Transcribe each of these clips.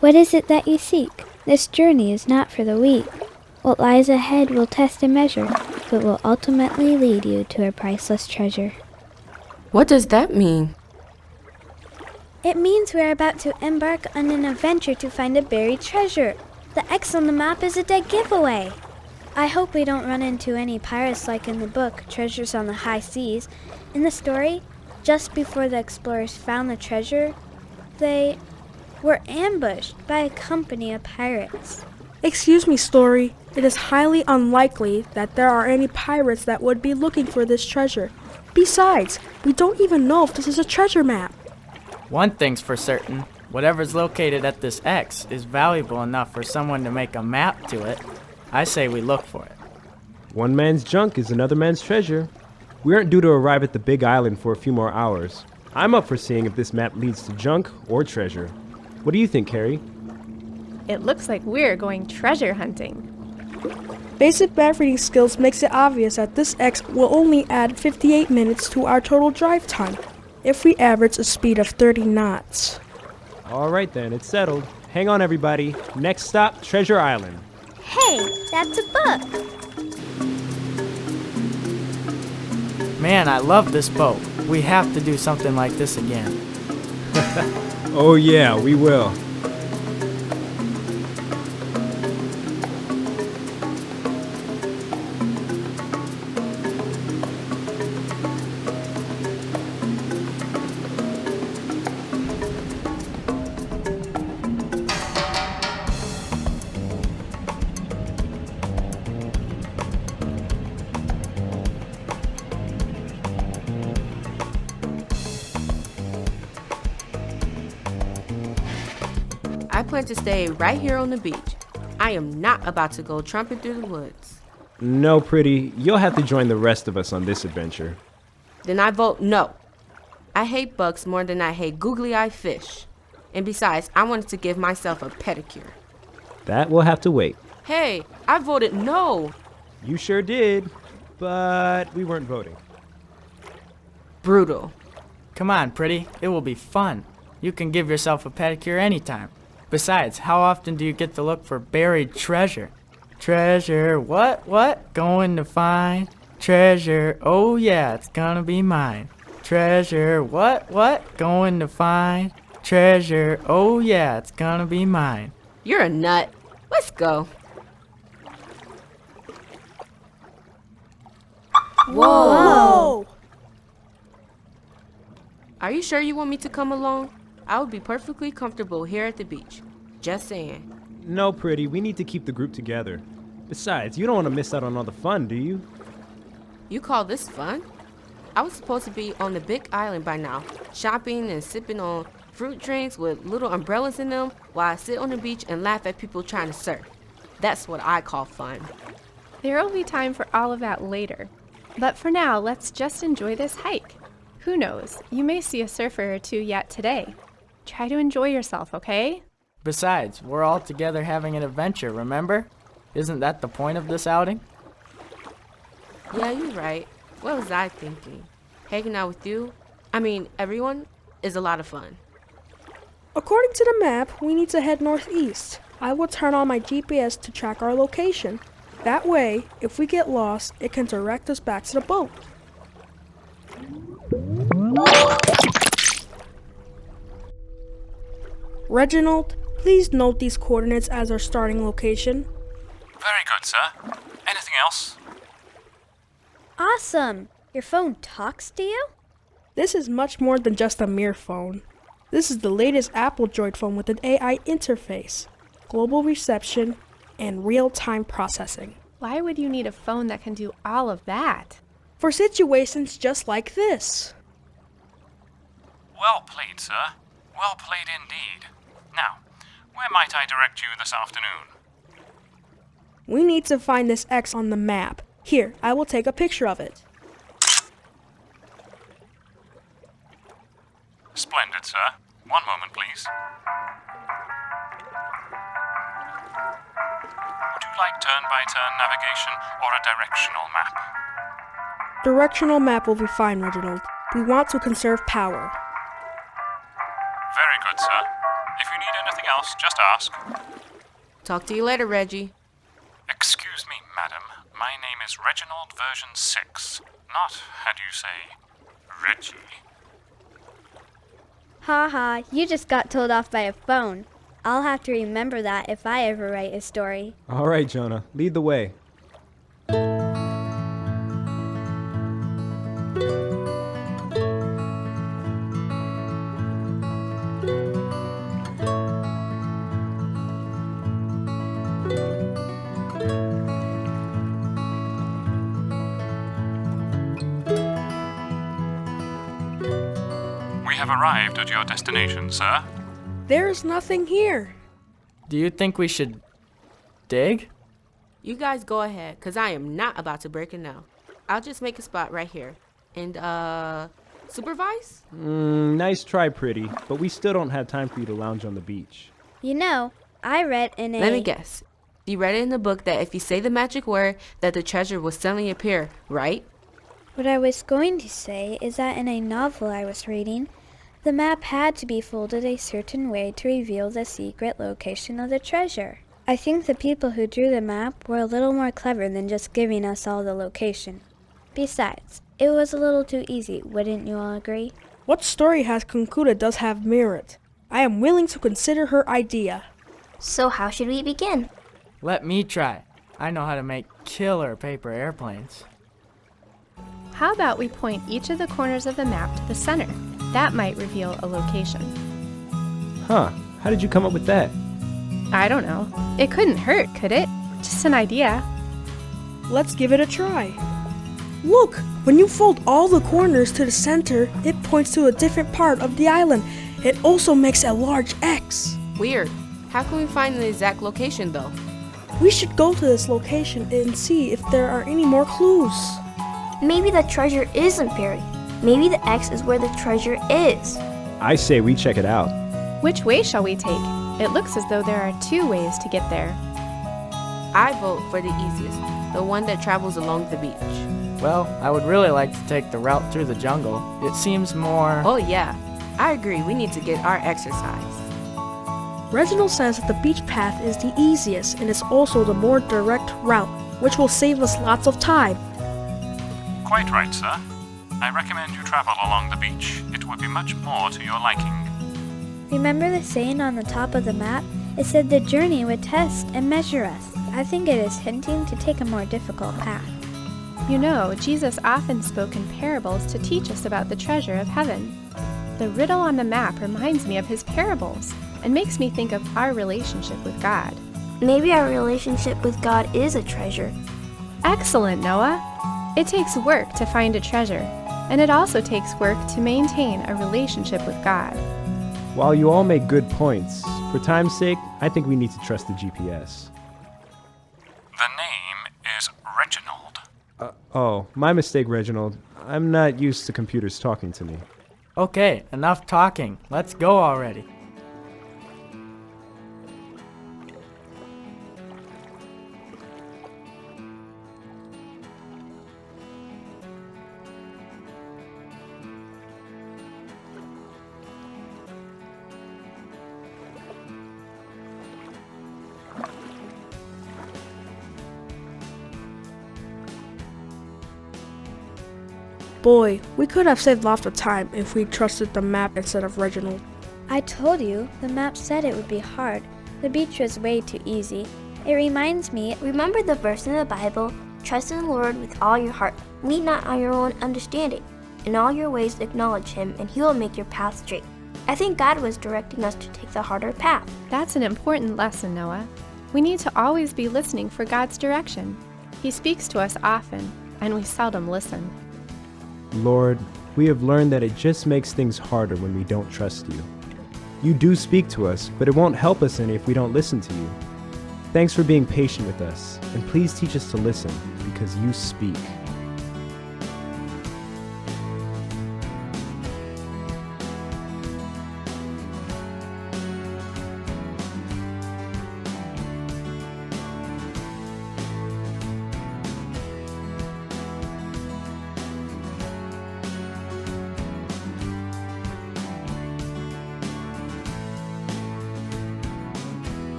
What is it that you seek? This journey is not for the weak. What lies ahead will test and measure, but will ultimately lead you to a priceless treasure. What does that mean? It means we're about to embark on an adventure to find a buried treasure. The X on the map is a dead giveaway. I hope we don't run into any pirates like in the book, Treasures on the High Seas. In the story, just before the explorers found the treasure, they were ambushed by a company of pirates. Excuse me, Story. It is highly unlikely that there are any pirates that would be looking for this treasure. Besides, we don't even know if this is a treasure map. One thing's for certain. Whatever's located at this X is valuable enough for someone to make a map to it. I say we look for it. One man's junk is another man's treasure. We aren't due to arrive at the Big Island for a few more hours. I'm up for seeing if this map leads to junk or treasure. What do you think, Carrie? It looks like we're going treasure hunting. Basic map reading skills makes it obvious that this X will only add 58 minutes to our total drive time, if we average a speed of 30 knots. All right then, it's settled. Hang on, everybody. Next stop, Treasure Island. Hey, that's a book! Man, I love this boat. We have to do something like this again. Oh yeah, we will. I plan to stay right here on the beach. I am not about to go trumping through the woods. No, Pretty. You'll have to join the rest of us on this adventure. Then I vote no. I hate bugs more than I hate googly-eyed fish. And besides, I wanted to give myself a pedicure. That will have to wait. Hey, I voted no. You sure did, but we weren't voting. Brutal. Come on, Pretty. It will be fun. You can give yourself a pedicure anytime. Besides, how often do you get to look for buried treasure? Treasure, what? Going to find treasure. Oh yeah, it's gonna be mine. Treasure, what? Going to find treasure. Oh yeah, it's gonna be mine. You're a nut. Let's go. Whoa! Are you sure you want me to come along? I would be perfectly comfortable here at the beach. Just saying. No, Pretty. We need to keep the group together. Besides, you don't want to miss out on all the fun, do you? You call this fun? I was supposed to be on the Big Island by now, shopping and sipping on fruit drinks with little umbrellas in them while I sit on the beach and laugh at people trying to surf. That's what I call fun. There will be time for all of that later. But for now, let's just enjoy this hike. Who knows, you may see a surfer or two yet today. Try to enjoy yourself, okay? Besides, we're all together having an adventure, remember? Isn't that the point of this outing? Yeah, you're right. What was I thinking? Hanging out with you, everyone, is a lot of fun. According to the map, we need to head northeast. I will turn on my GPS to track our location. That way, if we get lost, it can direct us back to the boat. Reginald, please note these coordinates as our starting location. Very good, sir. Anything else? Awesome! Your phone talks to you? This is much more than just a mere phone. This is the latest Apple Droid phone with an AI interface, global reception, and real-time processing. Why would you need a phone that can do all of that? For situations just like this. Well played, sir. Well played indeed. Now, where might I direct you this afternoon? We need to find this X on the map. Here, I will take a picture of it. Splendid, sir. One moment, please. Would you like turn-by-turn navigation or a directional map? Directional map will be fine, Reginald. We want to conserve power. Very good, ahead, sir. If you need anything else, just ask. Talk to you later, Reggie. Excuse me, madam. My name is Reginald version 6. Not, how do you say, Reggie. Ha ha, you just got told off by a phone. I'll have to remember that if I ever write a story. All right, Jonah, lead the way. We have arrived at your destination, sir. There's nothing here. Do you think we should dig? You guys go ahead, because I am not about to break it now. I'll just make a spot right here. And, supervise? Nice try, Pretty, but we still don't have time for you to lounge on the beach. You know, I read in a... Let me guess. You read it in the book that if you say the magic word, that the treasure will suddenly appear, right? What I was going to say is that in a novel I was reading, the map had to be folded a certain way to reveal the secret location of the treasure. I think the people who drew the map were a little more clever than just giving us all the location. Besides, it was a little too easy, wouldn't you all agree? What story has concluded does have merit. I am willing to consider her idea. So how should we begin? Let me try. I know how to make killer paper airplanes. How about we point each of the corners of the map to the center? That might reveal a location. Huh, how did you come up with that? I don't know. It couldn't hurt, could it? Just an idea. Let's give it a try. Look, when you fold all the corners to the center, it points to a different part of the island. It also makes a large X. Weird. How can we find the exact location, though? We should go to this location and see if there are any more clues. Maybe the treasure isn't buried. Maybe the X is where the treasure is. I say we check it out. Which way shall we take? It looks as though there are 2 ways to get there. I vote for the easiest, the one that travels along the beach. Well, I would really like to take the route through the jungle. It seems more... Oh yeah, I agree, we need to get our exercise. Reginald says that the beach path is the easiest and is also the more direct route, which will save us lots of time. Quite right, sir. I recommend you travel along the beach. It would be much more to your liking. Remember the saying on the top of the map? It said the journey would test and measure us. I think it is hinting to take a more difficult path. You know, Jesus often spoke in parables to teach us about the treasure of heaven. The riddle on the map reminds me of his parables and makes me think of our relationship with God. Maybe our relationship with God is a treasure. Excellent, Noah! It takes work to find a treasure, and it also takes work to maintain a relationship with God. While you all make good points, for time's sake, I think we need to trust the GPS. The name is Reginald. Oh, my mistake, Reginald. I'm not used to computers talking to me. Okay, enough talking. Let's go already. Boy, we could have saved lots of time if we trusted the map instead of Reginald. I told you, the map said it would be hard. The beach was way too easy. It reminds me, Remember the verse in the Bible, trust in the Lord with all your heart. Lean not on your own understanding. In all your ways acknowledge him, and he will make your path straight. I think God was directing us to take the harder path. That's an important lesson, Noah. We need to always be listening for God's direction. He speaks to us often, and we seldom listen. Lord, we have learned that it just makes things harder when we don't trust you. You do speak to us, but it won't help us any if we don't listen to you. Thanks for being patient with us, and please teach us to listen, because you speak.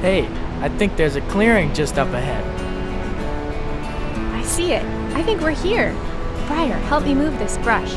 Hey, I think there's a clearing just up ahead. I see it. I think we're here. Briar, help me move this brush.